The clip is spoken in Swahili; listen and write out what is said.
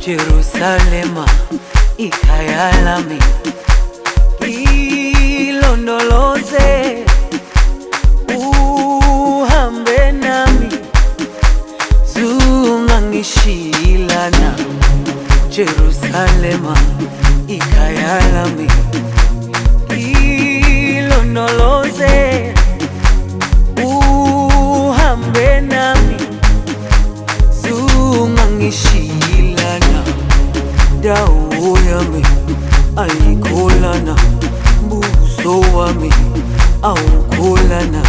Jerusalema ikhaya lami, ilondoloze uhambe nami, zungangishilana. Jerusalema ikhaya lami, ilondoloze uhambe nami, zungangishilana. Dawo yami ayikholana, buso wami awukholana.